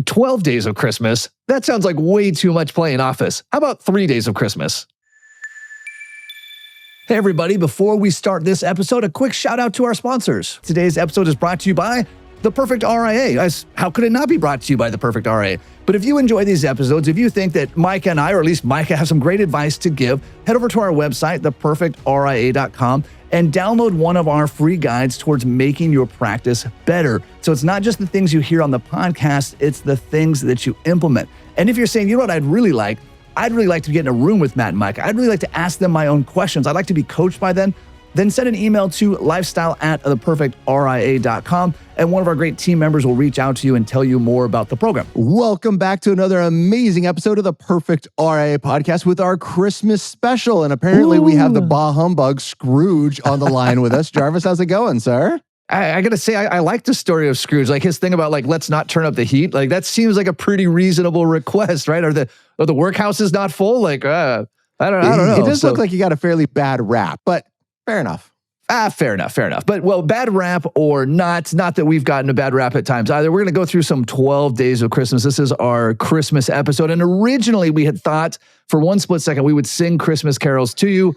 12 days of Christmas? That sounds like way too much playing office. How about 3 days of Christmas? Hey everybody, before we start this episode, a quick shout out to our sponsors. Today's episode is brought to you by the Perfect RIA. How could it not be brought to you by the Perfect RIA? But if you enjoy these episodes, if you think that Micah and I, or at least Micah, have some great advice to give, head over to our website, theperfectria.com, and download one of our free guides towards making your practice better. So it's not just the things you hear on the podcast, it's the things that you implement. And if you're saying, you know what I'd really like to get in a room with Matt and Micah. I'd really like to ask them my own questions. I'd like to be coached by them. Then send an email to lifestyle@theperfectria.com, and one of our great team members will reach out to you and tell you more about the program. Welcome back to another amazing episode of the Perfect RIA podcast with our Christmas special. And apparently we have the bah humbug Scrooge on the line with us. Jarvis, how's it going, sir? I got to say, I like the story of Scrooge. Like his thing about let's not turn up the heat. Like that seems like a pretty reasonable request, right? Are the workhouses not full? I don't know. It does look like you got a fairly bad rap, but fair enough. Fair enough. But well, bad rap or not that we've gotten a bad rap at times either. We're going to go through some 12 days of Christmas. This is our Christmas episode. And originally we had thought for one split second we would sing Christmas carols to you.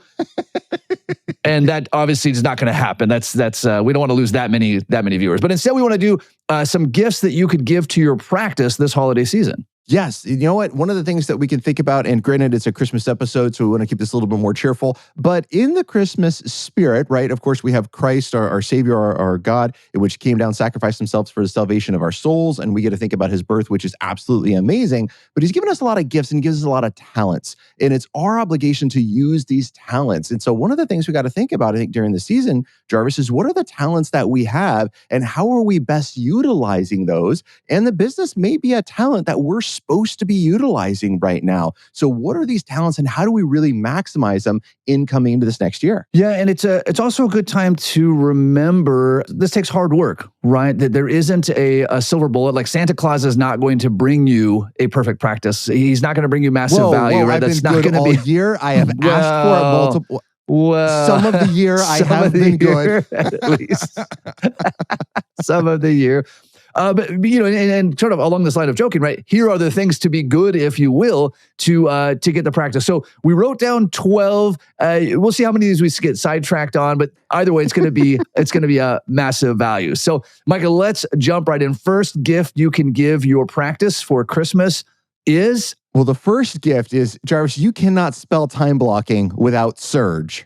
And that obviously is not going to happen. That's we don't want to lose that many viewers. But instead we want to do some gifts that you could give to your practice this holiday season. Yes. You know what? One of the things that we can think about, and granted, it's a Christmas episode, so we want to keep this a little bit more cheerful, but in the Christmas spirit, right? Of course, we have Christ, our Savior, our God, which came down, sacrificed himself for the salvation of our souls, and we get to think about his birth, which is absolutely amazing, but he's given us a lot of gifts and gives us a lot of talents, and it's our obligation to use these talents. And so one of the things we got to think about, I think, during the season, Jarvis, is what are the talents that we have, and how are we best utilizing those? And the business may be a talent that we're supposed to be utilizing right now. So what are these talents and how do we really maximize them in coming into this next year? Yeah, and it's also a good time to remember this takes hard work, right? That there isn't a silver bullet. Like Santa Claus is not going to bring you a perfect practice. He's not going to bring you massive value, right? That's not going to be all year. I have asked for it multiple. Well, some of the year I have been good, at least. Some of the year. But you know, and sort of along this line of joking, right? Here are the things to be good, if you will, to get the practice. So we wrote down 12. We'll see how many of these we get sidetracked on, but either way, it's going to be a massive value. So, Micah, let's jump right in. First gift you can give your practice for Christmas is? Well, the first gift is, Jarvis, you cannot spell time blocking without Surge.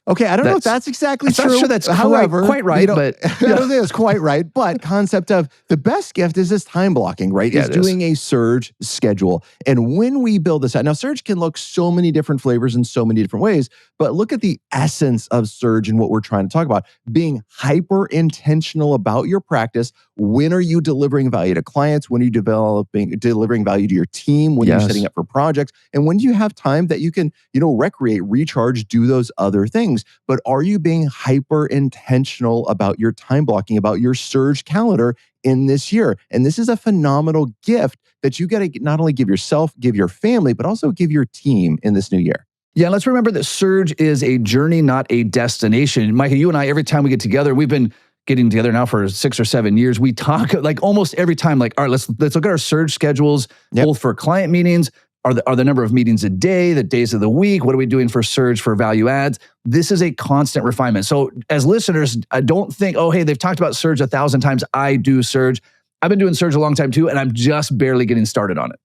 Okay, I don't know if that's exactly true. I'm not sure that's quite right, but I don't think it's quite right. But concept of the best gift is this time blocking, right? Yeah, is doing a Surge schedule. And when we build this out, now Surge can look so many different flavors in so many different ways, but look at the essence of Surge and what we're trying to talk about. Being hyper intentional about your practice. When are you delivering value to clients? When are you delivering value to your team? When you're setting up for projects? And when do you have time that you can, recreate, recharge, do those other things? But are you being hyper intentional about your time blocking, about your Surge calendar in this year? And this is a phenomenal gift that you got to not only give yourself, give your family, but also give your team in this new year. Yeah, let's remember that Surge is a journey, not a destination. Micah, you and I, every time we get together, we've been getting together now for 6 or 7 years. We talk like almost every time, like, all right, let's look at our Surge schedules, both for client meetings. Are the number of meetings a day, the days of the week? What are we doing for Surge for value adds? This is a constant refinement. So as listeners, I don't think, oh, hey, they've talked about Surge 1,000 times. I do Surge. I've been doing Surge a long time too, and I'm just barely getting started on it.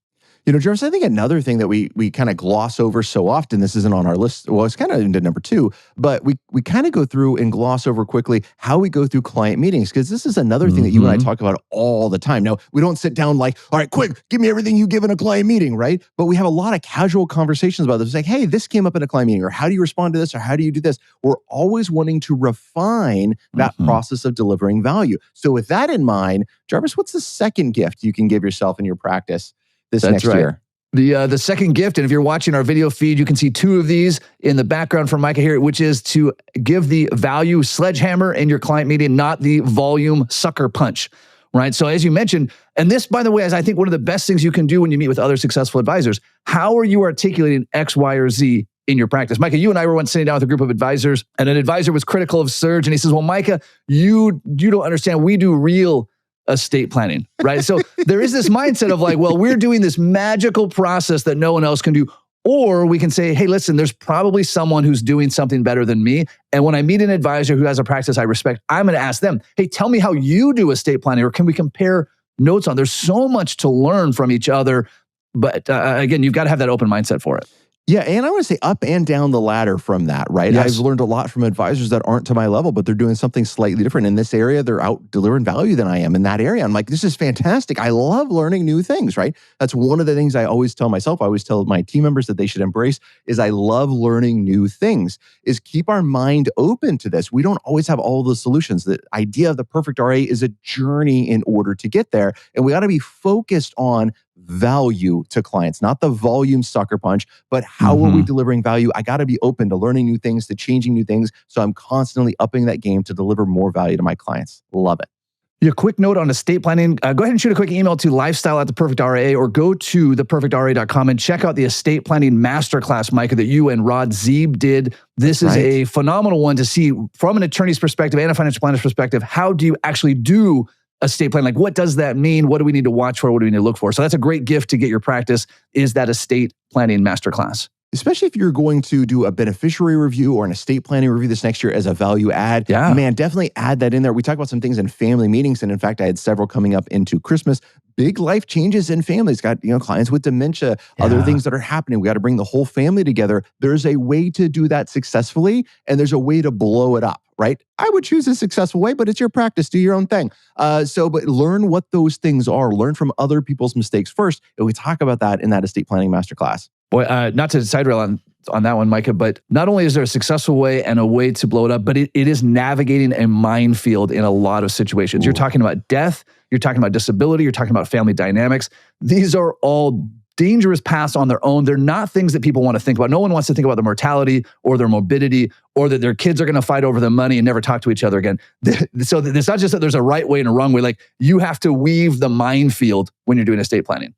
Jarvis, I think another thing that we kind of gloss over so often, this isn't on our list, well, it's kind of into number 2, but we kind of go through and gloss over quickly how we go through client meetings, because this is another thing that you and I talk about all the time. Now, we don't sit down like, all right, quick, give me everything you give in a client meeting, right? But we have a lot of casual conversations about this. It's like, hey, this came up in a client meeting, or how do you respond to this, or how do you do this? We're always wanting to refine that process of delivering value. So with that in mind, Jarvis, what's the second gift you can give yourself in your practice this next year? The second gift, and if you're watching our video feed, you can see 2 of these in the background from Micah here, which is to give the value sledgehammer in your client meeting, not the volume sucker punch, right? So as you mentioned, and this, by the way, is I think one of the best things you can do when you meet with other successful advisors. How are you articulating X, Y, or Z in your practice? Micah, you and I were once sitting down with a group of advisors, and an advisor was critical of Surge, and he says, well, Micah, you don't understand. We do real estate planning, right? So there is this mindset of like, well, we're doing this magical process that no one else can do. Or we can say, hey, listen, there's probably someone who's doing something better than me. And when I meet an advisor who has a practice I respect, I'm going to ask them, hey, tell me how you do estate planning, or can we compare notes on? There's so much to learn from each other. But again, you've got to have that open mindset for it. Yeah, and I want to say up and down the ladder from that, right? Yes. I've learned a lot from advisors that aren't to my level, but they're doing something slightly different. In this area, they're out delivering value than I am in that area. I'm like, this is fantastic. I love learning new things, right? That's one of the things I always tell myself. I always tell my team members that they should embrace is I love learning new things, is keep our mind open to this. We don't always have all the solutions. The idea of the perfect RA is a journey in order to get there. And we got to be focused on value to clients, not the volume sucker punch, but how are we delivering value? I got to be open to learning new things, to changing new things. So I'm constantly upping that game to deliver more value to my clients. Love it. Your quick note on estate planning, go ahead and shoot a quick email to lifestyle@theperfectRIA or go to theperfectria.com and check out the estate planning masterclass, Micah, that you and Rod Zeeb did. This is a phenomenal one to see from an attorney's perspective and a financial planner's perspective. How do you actually do estate plan? Like, what does that mean? What do we need to watch for? What do we need to look for? So that's a great gift to get your practice, is that estate planning masterclass. Especially if you're going to do a beneficiary review or an estate planning review this next year as a value add, man, definitely add that in there. We talk about some things in family meetings. And in fact, I had several coming up into Christmas. Big life changes in families. Got, clients with dementia, other things that are happening. We got to bring the whole family together. There's a way to do that successfully, and there's a way to blow it up, right? I would choose a successful way, but it's your practice. Do your own thing. But learn what those things are. Learn from other people's mistakes first. And we talk about that in that estate planning masterclass. Boy, not to side rail on that one, Micah, but not only is there a successful way and a way to blow it up, but it is navigating a minefield in a lot of situations. You're talking about death, you're talking about disability, you're talking about family dynamics. These are all dangerous paths on their own. They're not things that people want to think about. No one wants to think about their mortality or their morbidity or that their kids are going to fight over the money and never talk to each other again. So it's not just that there's a right way and a wrong way. Like, you have to weave the minefield when you're doing estate planning.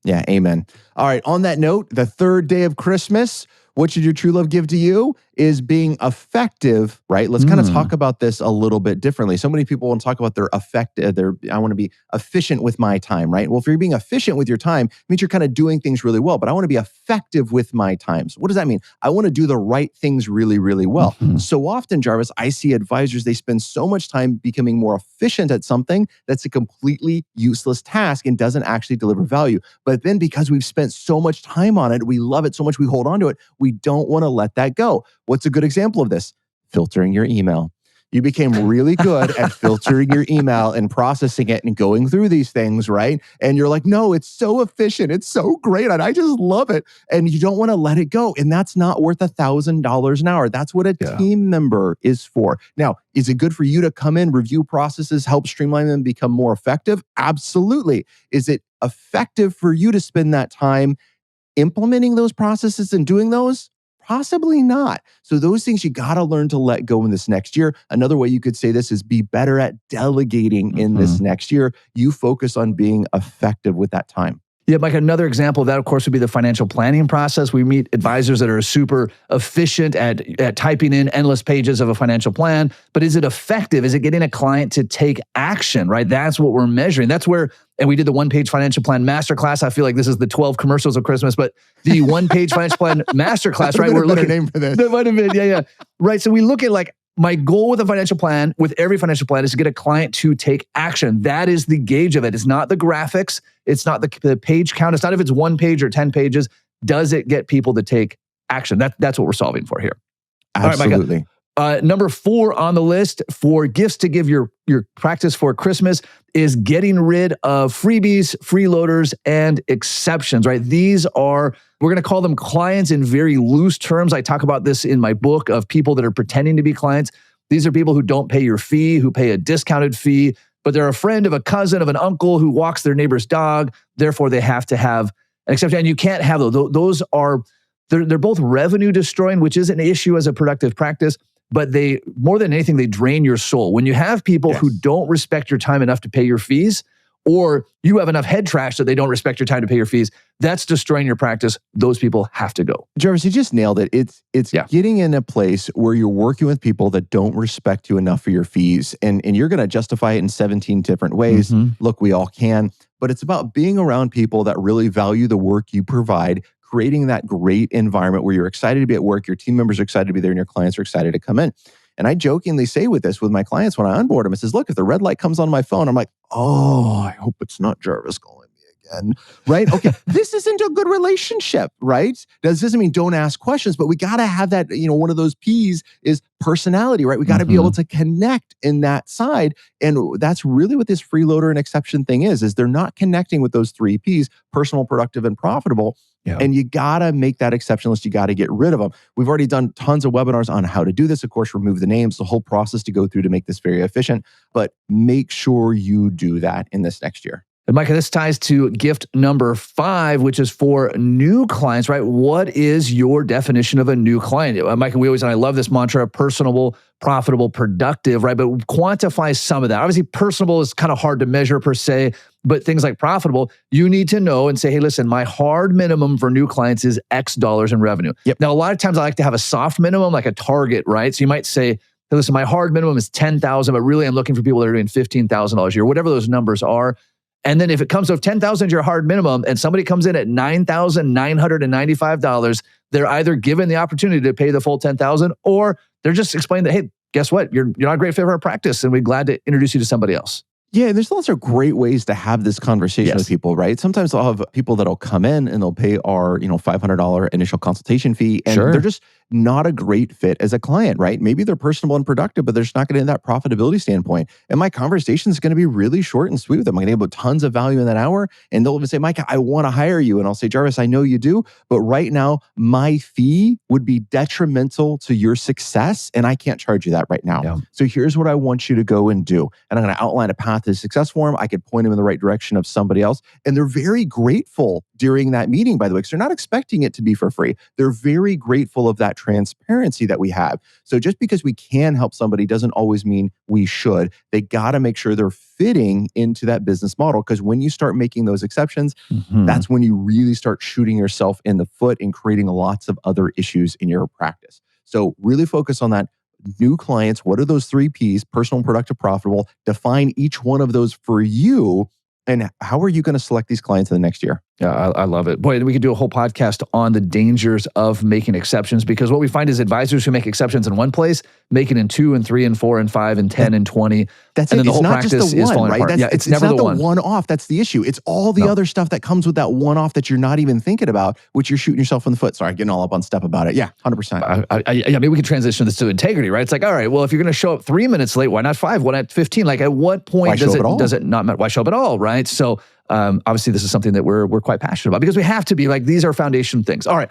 Yeah, amen. All right, on that note, the third day of Christmas, what should your true love give to you is being effective, right? Let's kind of talk about this a little bit differently. So many people want to talk about their I want to be efficient with my time, right? Well, if you're being efficient with your time, it means you're kind of doing things really well, but I want to be effective with my time. So what does that mean? I want to do the right things really, really well. So often, Jarvis, I see advisors, they spend so much time becoming more efficient at something that's a completely useless task and doesn't actually deliver value. But then because we've spent so much time on it, we love it so much, we hold on to it, we don't want to let that go. What's a good example of this? Filtering your email. You became really good at filtering your email and processing it and going through these things, right? And you're like, no, it's so efficient. It's so great. And I just love it. And you don't want to let it go. And that's not worth $1,000 an hour. That's what a team member is for. Now, is it good for you to come in, review processes, help streamline them, become more effective? Absolutely. Is it effective for you to spend that time implementing those processes and doing those? Possibly not. So those things you got to learn to let go in this next year. Another way you could say this is be better at delegating in this next year. You focus on being effective with that time. Yeah, Mike, another example of that, of course, would be the financial planning process. We meet advisors that are super efficient at typing in endless pages of a financial plan. But is it effective? Is it getting a client to take action, right? That's what we're measuring. That's where, and we did the one-page financial plan masterclass. I feel like this is the 12 commercials of Christmas, but the one-page financial plan masterclass, right? We're looking at a name for this. That might have been, yeah. Right, so we look at like, my goal with a financial plan, with every financial plan, is to get a client to take action. That is the gauge of it. It's not the graphics. It's not the page count. It's not if it's 1 page or 10 pages. Does it get people to take action? That's what we're solving for here. Absolutely. All right, Micah. Number 4 on the list for gifts to give your practice for Christmas is getting rid of freebies, freeloaders, and exceptions, right? These are, we're going to call them clients in very loose terms. I talk about this in my book of people that are pretending to be clients. These are people who don't pay your fee, who pay a discounted fee, but they're a friend of a cousin of an uncle who walks their neighbor's dog. Therefore, they have to have an exception. And you can't have those. Those are, they're both revenue destroying, which is an issue as a productive practice. But they, more than anything, they drain your soul. When you have people who don't respect your time enough to pay your fees, or you have enough head trash that they don't respect your time to pay your fees. That's destroying your practice. Those people have to go. Jarvis, you just nailed it. It's getting in a place where you're working with people that don't respect you enough for your fees. And you're going to justify it in 17 different ways. Look, we all can. But it's about being around people that really value the work you provide, creating that great environment where you're excited to be at work, your team members are excited to be there, and your clients are excited to come in. And I jokingly say with my clients when I onboard them, it says, look, if the red light comes on my phone, I'm like, oh, I hope it's not Jarvis calling me again, right? Okay, this isn't a good relationship, right? That doesn't mean don't ask questions, but we got to have that, one of those P's is personality, right? We got to be able to connect in that side. And that's really what this freeloader and exception thing is they're not connecting with those 3 P's, personal, productive, and profitable. And you got to make that exception list. You got to get rid of them. We've already done tons of webinars on how to do this. Of course, remove the names, the whole process to go through to make this very efficient. But make sure you do that in this next year. And Micah, this ties to gift number 5, which is for new clients, right? What is your definition of a new client? Micah, and I love this mantra, personable, profitable, productive, right? But quantify some of that. Obviously, personable is kind of hard to measure per se, but things like profitable, you need to know and say, hey, listen, my hard minimum for new clients is X dollars in revenue. Now, a lot of times I like to have a soft minimum, like a target, right? So you might say, hey, listen, my hard minimum is $10,000, but really I'm looking for people that are doing $15,000 a year, whatever those numbers are. And then if it comes to 10,000 your hard minimum and somebody comes in at $9,995, they're either given the opportunity to pay the full 10,000 or they're just explained that, hey, guess what? You're not a great fit for our practice and we're glad to introduce you to somebody else. Yeah, there's lots of great ways to have this conversation with people, right? Sometimes I'll have people that'll come in and they'll pay our, $500 initial consultation fee, and they're just not a great fit as a client, right? Maybe they're personable and productive, but they're just not getting that profitability standpoint. And my conversation is going to be really short and sweet with them. I'm going to give tons of value in that hour, and they'll even say, Micah, I want to hire you. And I'll say, Jarvis, I know you do, but right now my fee would be detrimental to your success, and I can't charge you that right now. So here's what I want you to go and do. And I'm going to outline a path to success for them. I could point them in the right direction of somebody else. And they're very grateful during that meeting, by the way, because they're not expecting it to be for free. They're very grateful of that transparency that we have. So just because we can help somebody doesn't always mean we should. They got to make sure they're fitting into that business model, because when you start making those exceptions, that's when you really start shooting yourself in the foot and creating lots of other issues in your practice. So really focus on that. New clients, what are those 3 Ps? Personal, productive, profitable. Define each one of those for you. And how are you going to select these clients in the next year? Yeah, I love it. Boy, we could do a whole podcast on the dangers of making exceptions, because what we find is advisors who make exceptions in one place make it in 2 and 3 and 4 and 5 and 10 and 20. That's and it. Then the it's whole not practice just the is one, falling right? apart. It's never not the one-off. That's the issue. It's all the other stuff that comes with that one-off that you're not even thinking about, which you're shooting yourself in the foot. Sorry, getting all up on step about it. Yeah, 100%. Maybe we could transition this to integrity, right? It's like, all right, well, if you're going to show up 3 minutes late, why not 5? Why not 15? Like, at what point does it not matter? Why show up at all, right? So obviously, this is something that we're quite passionate about, because we have to be like, these are foundation things. All right,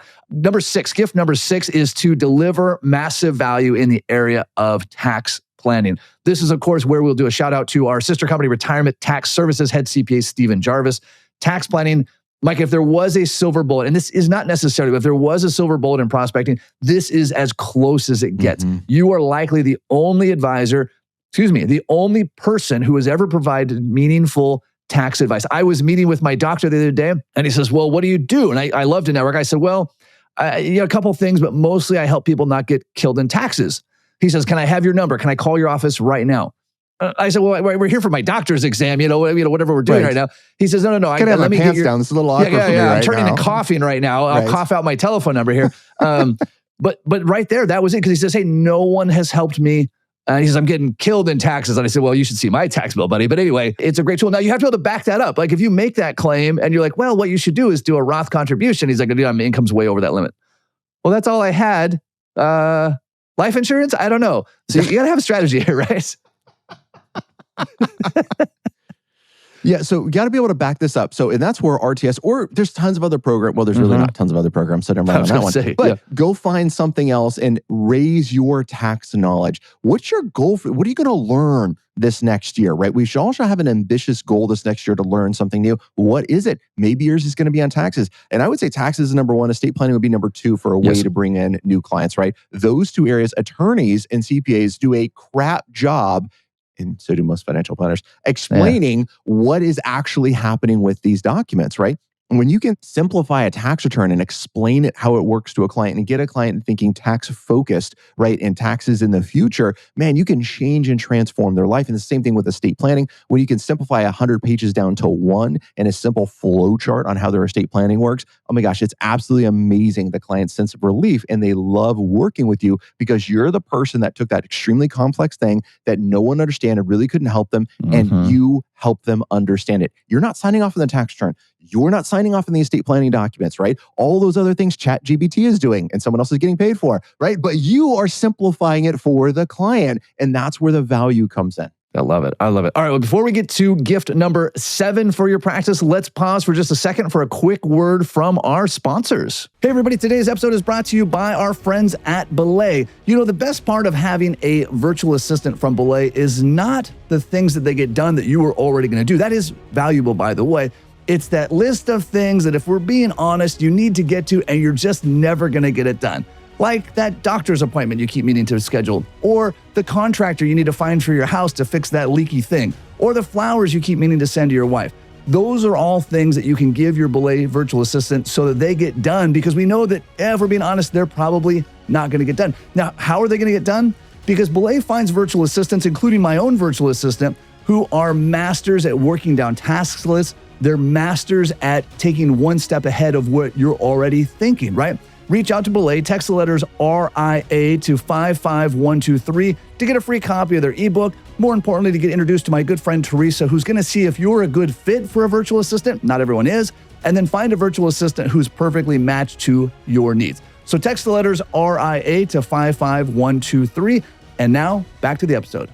gift number 6 is to deliver massive value in the area of tax planning. This is, of course, where we'll do a shout out to our sister company, Retirement Tax Services, head CPA Stephen Jarvis. Tax planning, Mike, if there was a silver bullet, and this is not necessarily, but if there was a silver bullet in prospecting, this is as close as it gets. You are likely the only the only person who has ever provided meaningful tax advice. I was meeting with my doctor the other day, and he says, well, what do you do? And I love to network. I said, well, a couple of things, but mostly I help people not get killed in taxes. He says, can I have your number? Can I call your office right now? I said, well, we're here for my doctor's exam, whatever we're doing right now. He says, no. I gotta have my pants down. This is a little awkward for me right I'm turning now. to coughing right now. I'll cough out my telephone number here. But right there, that was it. Because he says, hey, no one has helped me. He says, I'm getting killed in taxes. And I said, well, you should see my tax bill, buddy. But anyway, it's a great tool. Now, you have to be able to back that up. Like, if you make that claim and you're like, well, what you should do is do a Roth contribution. He's like, dude, my income's way over that limit. Well, that's all I had. Life insurance? I don't know. So you got to have a strategy here, right? Yeah, so you got to be able to back this up. So, and that's where RTS, or there's tons of other programs. Well, there's really not tons of other programs, so never mind on that one. But go find something else and raise your tax knowledge. What's your goal what are you going to learn this next year, right? We should also have an ambitious goal this next year to learn something new. What is it? Maybe yours is going to be on taxes. And I would say taxes is number 1. Estate planning would be number 2 for a way to bring in new clients, right? Those 2 areas, attorneys and CPAs do a crap job and so do most financial planners, explaining what is actually happening with these documents, right? And when you can simplify a tax return and explain it, how it works to a client, and get a client thinking tax focused, right, and taxes in the future, man, you can change and transform their life. And the same thing with estate planning. When you can simplify 100 pages down to one and a simple flow chart on how their estate planning works, oh my gosh, it's absolutely amazing. The client's sense of relief, and they love working with you because you're the person that took that extremely complex thing that no one understood and really couldn't help them, and you help them understand it. You're not signing off on the tax return. You're not signing off on the estate planning documents, right? All those other things ChatGPT is doing and someone else is getting paid for, right? But you are simplifying it for the client, and that's where the value comes in. I love it. I love it. All right, well, before we get to gift number 7 for your practice, let's pause for just a second for a quick word from our sponsors. Hey, everybody. Today's episode is brought to you by our friends at Belay. You know, the best part of having a virtual assistant from Belay is not the things that they get done that you were already going to do. That is valuable, by the way. It's that list of things that, if we're being honest, you need to get to and you're just never going to get it done. Like that doctor's appointment you keep meaning to schedule, or the contractor you need to find for your house to fix that leaky thing, or the flowers you keep meaning to send to your wife. Those are all things that you can give your Belay virtual assistant so that they get done, because we know that, if we're being honest, they're probably not going to get done. Now, how are they going to get done? Because Belay finds virtual assistants, including my own virtual assistant, who are masters at working down task lists. They're masters at taking one step ahead of what you're already thinking, right? Reach out to Belay, text the letters RIA to 55123 to get a free copy of their ebook. More importantly, to get introduced to my good friend Teresa, who's going to see if you're a good fit for a virtual assistant. Not everyone is. And then find a virtual assistant who's perfectly matched to your needs. So text the letters RIA to 55123. And now back to the episode.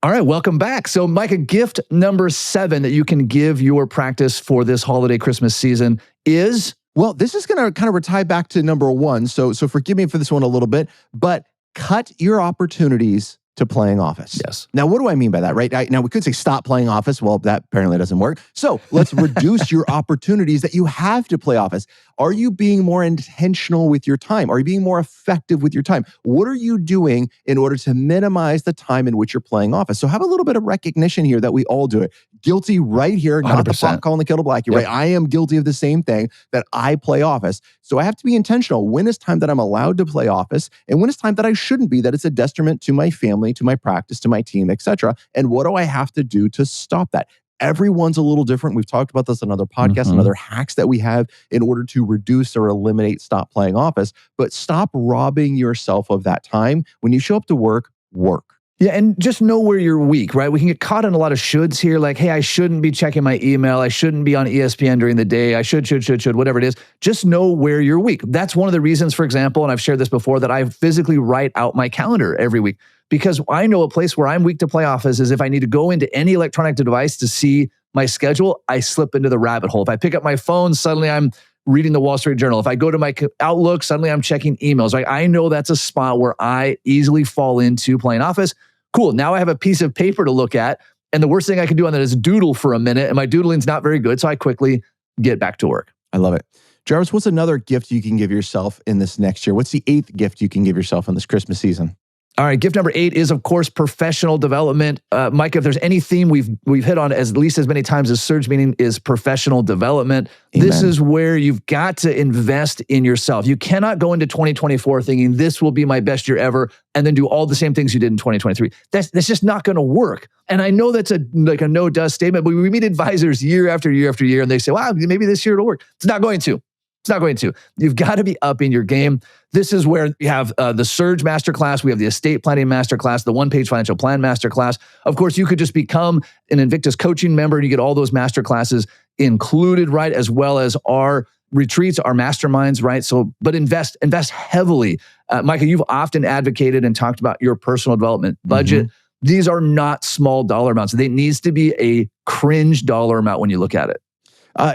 All right, welcome back. So, Micah, gift number 7 that you can give your practice for this holiday Christmas season is? Well, this is going to kind of tie back to number 1. So forgive me for this one a little bit, but cut your opportunities to playing office. Yes. Now, what do I mean by that, right? Now, we could say stop playing office. Well, that apparently doesn't work. So let's reduce your opportunities that you have to play office. Are you being more intentional with your time? Are you being more effective with your time? What are you doing in order to minimize the time in which you're playing office? So have a little bit of recognition here that we all do it. Guilty right here, not 100%. The pot calling the kettle black. You're right. I am guilty of the same thing, that I play office. So I have to be intentional. When is time that I'm allowed to play office, and when is time that I shouldn't be, that it's a detriment to my family, to my practice, to my team, etc. And what do I have to do to stop that? Everyone's a little different. We've talked about this on other podcasts and other hacks that we have in order to reduce or eliminate stop playing office. But stop robbing yourself of that time. When you show up to work, work. Yeah, and just know where you're weak, right? We can get caught in a lot of shoulds here, like, hey, I shouldn't be checking my email. I shouldn't be on ESPN during the day. I should, whatever it is. Just know where you're weak. That's one of the reasons, for example, and I've shared this before, that I physically write out my calendar every week, because I know a place where I'm weak to play office is if I need to go into any electronic device to see my schedule, I slip into the rabbit hole. If I pick up my phone, suddenly I'm reading the Wall Street Journal. If I go to my Outlook, suddenly I'm checking emails. Right? I know that's a spot where I easily fall into playing office. Cool. Now I have a piece of paper to look at. And the worst thing I can do on that is doodle for a minute. And my doodling's not very good. So I quickly get back to work. I love it. Jarvis, what's another gift you can give yourself in this next year? What's the 8th gift you can give yourself in this Christmas season? All right, gift number 8 is, of course, professional development. Micah, if there's any theme we've hit on at least as many times as Surge Meeting, is professional development. Amen. This is where you've got to invest in yourself. You cannot go into 2024 thinking this will be my best year ever and then do all the same things you did in 2023. That's just not going to work. And I know that's a no-dust statement, but we meet advisors year after year after year, and they say, wow, maybe this year it'll work. It's not going to. It's not going to. You've got to be up in your game. This is where you have the Surge Masterclass. We have the Estate Planning Masterclass, the One-Page Financial Plan Masterclass. Of course, you could just become an Invictus Coaching member and you get all those masterclasses included, right? As well as our retreats, our masterminds, right? So, but invest heavily. Micah, you've often advocated and talked about your personal development budget. These are not small dollar amounts. They needs to be a cringe dollar amount when you look at it.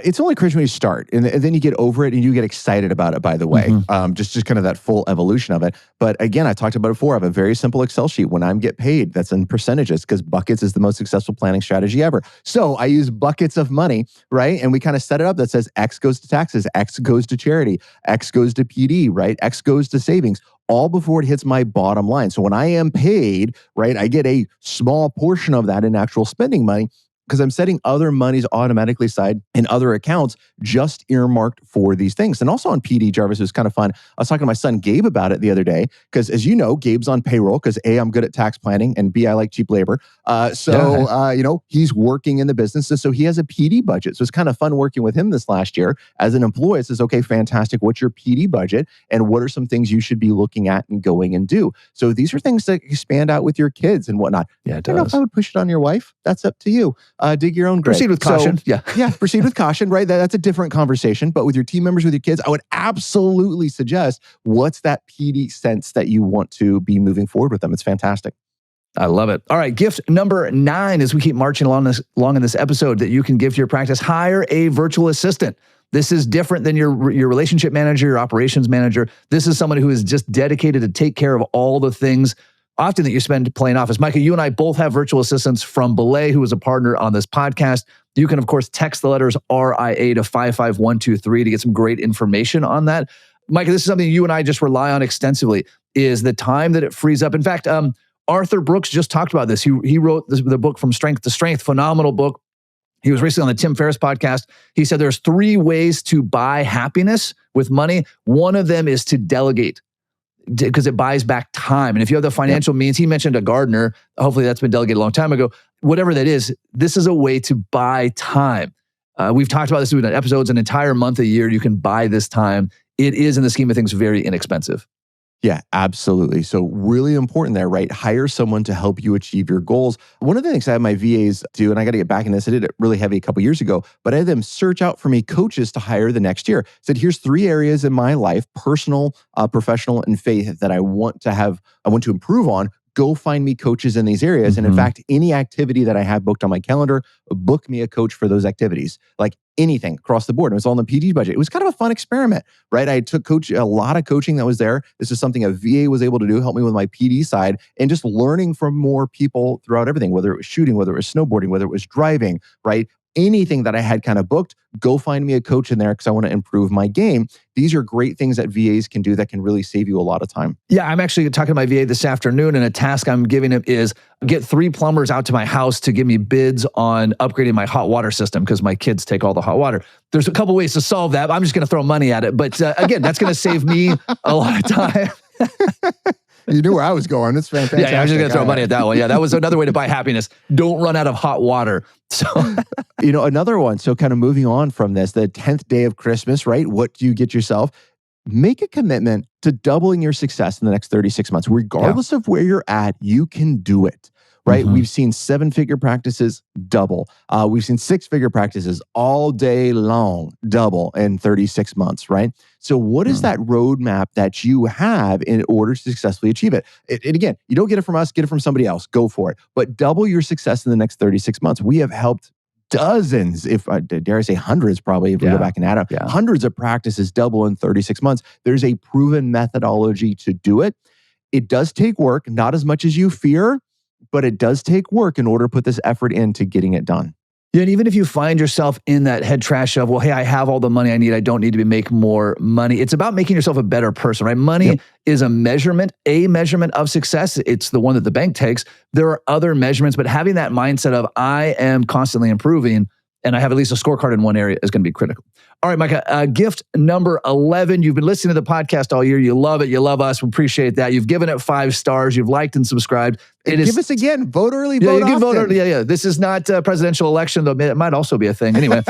It's only cringe when you start, and then you get over it and you get excited about it, by the way. Just kind of that full evolution of it. But again, I talked about it before. I have a very simple Excel sheet. When I get paid, that's in percentages, because buckets is the most successful planning strategy ever. So I use buckets of money, right? And we kind of set it up that says X goes to taxes, X goes to charity, X goes to PD, right? X goes to savings. all before it hits my bottom line. So when I am paid, right, I get a small portion of that in actual spending money because I'm setting other monies automatically aside in other accounts just earmarked for these things. And also on PD, Jarvis, it was kind of fun. I was talking to my son Gabe about it the other day because, as you know, Gabe's on payroll because A, I'm good at tax planning, and B, I like cheap labor. He's working in the business, and so he has a PD budget. So it's kind of fun working with him this last year. As an employee, it says, okay, fantastic. What's your PD budget? And what are some things you should be looking at and going and do? So these are things that expand out with your kids and whatnot. Yeah, it I don't know does. if I would push it on your wife. That's up to you. Dig your own grave. Proceed with caution. Yeah, proceed with caution, right? That's a different conversation. But with your team members, with your kids, I would absolutely suggest what's that PD sense that you want to be moving forward with them. It's fantastic. I love it. All right, gift number 9 as we keep marching along in this episode that you can give to your practice, hire a virtual assistant. This is different than your relationship manager, your operations manager. This is someone who is just dedicated to take care of all the things often that you spend playing office. Micah, you and I both have virtual assistants from Belay, who is a partner on this podcast. You can, of course, text the letters RIA to 55123 to get some great information on that. Micah, this is something you and I just rely on extensively, is the time that it frees up. In fact, Arthur Brooks just talked about this. He wrote the book From Strength to Strength, phenomenal book. He was recently on the Tim Ferriss podcast. He said there's 3 ways to buy happiness with money. One of them is to delegate, because it buys back time. And if you have the financial means, he mentioned a gardener. Hopefully that's been delegated a long time ago. Whatever that is, this is a way to buy time. We've talked about this in episodes, an entire month a year, you can buy this time. It is, in the scheme of things, very inexpensive. Yeah, absolutely. So really important there, right? Hire someone to help you achieve your goals. One of the things I have my VAs do, and I got to get back in this, I did it really heavy a couple years ago, but I had them search out for me coaches to hire the next year. Said, here's 3 areas in my life, personal, professional, and faith, that I want to improve on. Go find me coaches in these areas. Mm-hmm. And in fact, any activity that I have booked on my calendar, book me a coach for those activities. Like anything across the board. It was all in the PD budget. It was kind of a fun experiment, right? I took a lot of coaching that was there. This is something a VA was able to do, help me with my PD side, and just learning from more people throughout everything, whether it was shooting, whether it was snowboarding, whether it was driving, right? Anything that I had kind of booked, go find me a coach in there because I want to improve my game. These are great things that VAs can do that can really save you a lot of time. Yeah, I'm actually talking to my VA this afternoon, and a task I'm giving him is get 3 plumbers out to my house to give me bids on upgrading my hot water system because my kids take all the hot water. There's a couple ways to solve that. I'm just going to throw money at it. But again, that's going to save me a lot of time. You knew where I was going. It's fantastic. Yeah, I'm just going to throw money at that one. Yeah, that was another way to buy happiness. Don't run out of hot water. So, another one. So kind of moving on from this, the 10th day of Christmas, right? What do you get yourself? Make a commitment to doubling your success in the next 36 months. Regardless of where you're at, you can do it. Right? Mm-hmm. We've seen 7-figure practices double. We've seen 6-figure practices all day long double in 36 months, right? So what is that roadmap that you have in order to successfully achieve it? And again, you don't get it from us, get it from somebody else. Go for it. But double your success in the next 36 months. We have helped dozens, if dare I say hundreds probably, if we go back and add up, hundreds of practices double in 36 months. There's a proven methodology to do it. It does take work, not as much as you fear, but it does take work in order to put this effort into getting it done. Yeah, and even if you find yourself in that head trash of, well, hey, I have all the money I need, I don't need to make more money. It's about making yourself a better person, right? Money is a measurement of success. It's the one that the bank takes. There are other measurements, but having that mindset of I am constantly improving and I have at least a scorecard in one area is going to be critical. All right, Micah, gift number 11. You've been listening to the podcast all year. You love it. You love us. We appreciate that. You've given it 5 stars. You've liked and subscribed. Give us again. Vote early, vote often. Vote early. Yeah. This is not a presidential election, though. It might also be a thing. Anyway,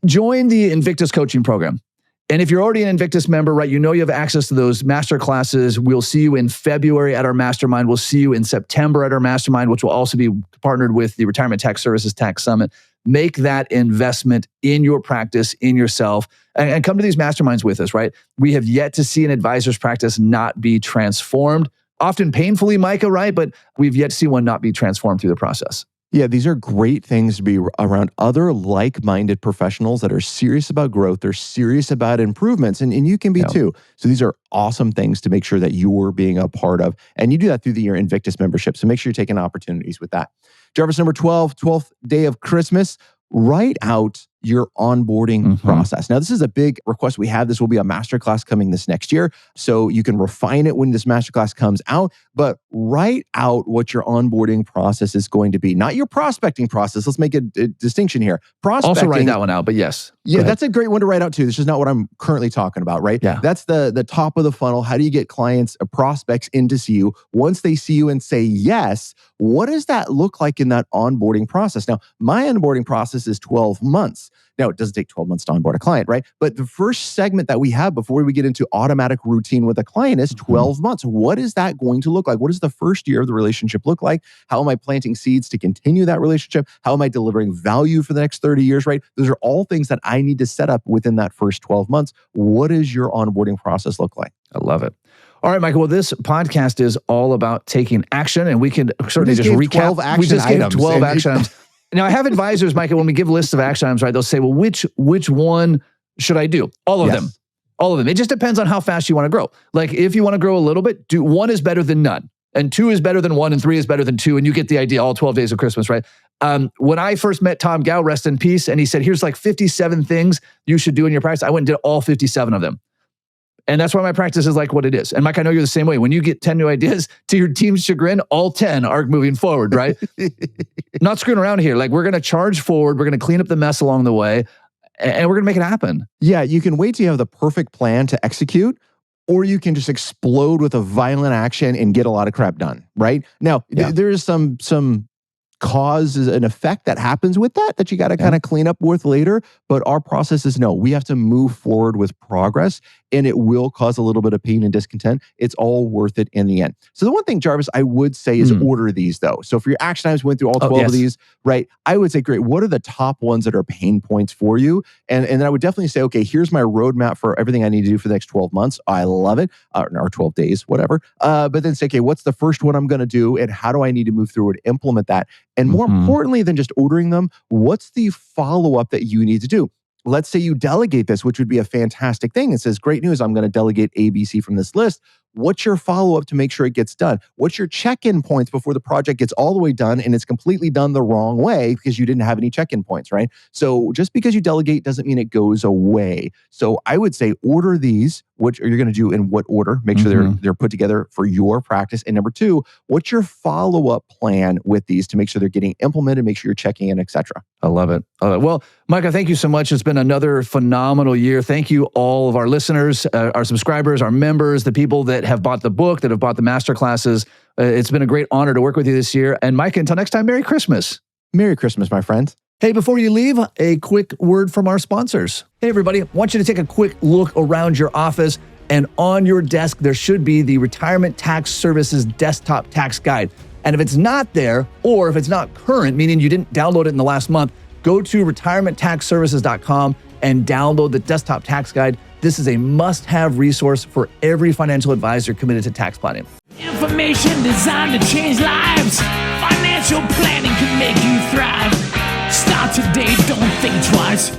join the Invictus Coaching Program. And if you're already an Invictus member, right, you know you have access to those master classes. We'll see you in February at our mastermind. We'll see you in September at our mastermind, which will also be partnered with the Retirement Tax Services Tax Summit. Make that investment in your practice, in yourself, and come to these masterminds with us, right? We have yet to see an advisor's practice not be transformed, often painfully, Micah, right? But we've yet to see one not be transformed through the process. Yeah, these are great things to be around other like-minded professionals that are serious about growth. They're serious about improvements, and you can be too. So these are awesome things to make sure that you're being a part of. And you do that through your Invictus membership. So make sure you're taking opportunities with that. Jarvis, number 12, 12th day of Christmas. Write out your onboarding process. Now, this is a big request we have. This will be a masterclass coming this next year. So you can refine it when this masterclass comes out, but write out what your onboarding process is going to be. Not your prospecting process. Let's make a distinction here. Prospecting, also write that one out, but yes. Yeah, that's a great one to write out too. This is not what I'm currently talking about, right? Yeah. That's the top of the funnel. How do you get clients, prospects in to see you? Once they see you and say yes, what does that look like in that onboarding process? Now, my onboarding process is 12 months. Now, it doesn't take 12 months to onboard a client, right? But the first segment that we have before we get into automatic routine with a client is 12 months. What is that going to look like? What does the first year of the relationship look like? How am I planting seeds to continue that relationship? How am I delivering value for the next 30 years, right? Those are all things that I need to set up within that first 12 months. What does your onboarding process look like? I love it. All right, Michael. Well, this podcast is all about taking action, and we can certainly just recap. 12 action we just items. gave 12 action items. Now, I have advisors, Micah, when we give lists of action items, right, they'll say, well, which one should I do? All of them. All of them. It just depends on how fast you want to grow. Like, if you want to grow a little bit, do 1 is better than none, and 2 is better than 1, and 3 is better than 2, and you get the idea, all 12 days of Christmas, right? When I first met Tom Gow, rest in peace, and he said, here's like 57 things you should do in your practice, I went and did all 57 of them. And that's why my practice is like what it is. And Mike, I know you're the same way. When you get 10 new ideas, to your team's chagrin, all 10 are moving forward, right? Not screwing around here. Like, we're going to charge forward. We're going to clean up the mess along the way, and we're going to make it happen. Yeah, you can wait till you have the perfect plan to execute, or you can just explode with a violent action and get a lot of crap done, right? Now, there is some cause and effect that happens with that you got to kind of clean up with later. But our process is no, we have to move forward with progress, and it will cause a little bit of pain and discontent. It's all worth it in the end. So the one thing, Jarvis, I would say is order these though. So for your action items, went through all 12 of these, right? I would say, great, what are the top ones that are pain points for you? And then I would definitely say, okay, here's my roadmap for everything I need to do for the next 12 months. I love it. Or 12 days, whatever. But then say, okay, what's the first one I'm going to do? And how do I need to move through and implement that? And more importantly than just ordering them, what's the follow-up that you need to do? Let's say you delegate this, which would be a fantastic thing. It says, great news, I'm going to delegate ABC from this list. What's your follow-up to make sure it gets done? What's your check-in points before the project gets all the way done and it's completely done the wrong way because you didn't have any check-in points, right? So just because you delegate doesn't mean it goes away. So I would say order these, what are you going to do in what order? Make sure they're put together for your practice. And number 2, what's your follow-up plan with these to make sure they're getting implemented, make sure you're checking in, etc. I love it. Well, Micah, thank you so much. It's been another phenomenal year. Thank you all of our listeners, our subscribers, our members, the people that have bought the book, that have bought the master classes. It's been a great honor to work with you this year. And Micah, until next time, Merry Christmas. Merry Christmas, my friend. Hey, before you leave, a quick word from our sponsors. Hey, everybody, I want you to take a quick look around your office, and on your desk, there should be the Retirement Tax Services Desktop Tax Guide. And if it's not there, or if it's not current, meaning you didn't download it in the last month, go to retirementtaxservices.com and download the Desktop Tax Guide. This is a must-have resource for every financial advisor committed to tax planning. Information designed to change lives. Financial planning can make you thrive. Start today, don't think twice.